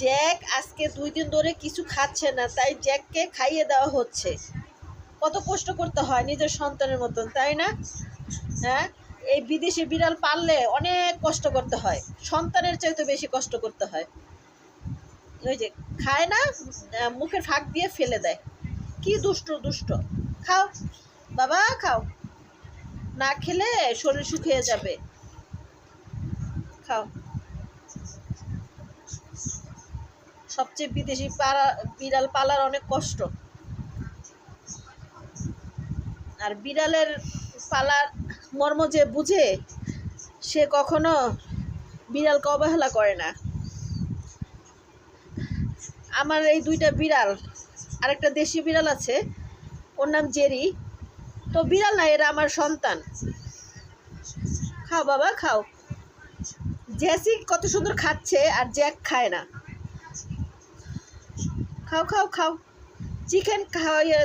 Jack আজকে 2 দিন ধরে কিছু খাচ্ছে না, তাই জ্যাককে খাইয়ে দেওয়া হচ্ছে। কত কষ্ট করতে হয় নিজের সন্তানের মতন, তাই না? হ্যাঁ, এই বিদেশি বিড়াল পাললে অনেক কষ্ট করতে হয়, সন্তানের চাইতে বেশি কষ্ট করতে হয়। ওই যে খায় না, মুখের ফাঁক দিয়ে ফেলে দেয়। কি দুষ্ট দুষ্ট। খাও বাবা, খাও, না খেলে শরীর শুকিয়ে যাবে। খাও। সবচেয়ে বিদেশি বিড়াল পালার অনেক কষ্ট, আর বিড়ালের পালার মর্ম যে বুঝে সে কখনো বিড়ালকে অবহেলা করে না। আমার এই 2টা বিড়াল, আরেকটা দেশি বিড়াল আছে, ওর নাম জেরি। তো বিড়াল না, এরা আমার সন্তান। খাও বাবা, খাও। জেসি কত সুন্দর খাচ্ছে আর জ্যাক খায় না। খাও খাও খাও, চিকেন খাওয়াইয়ে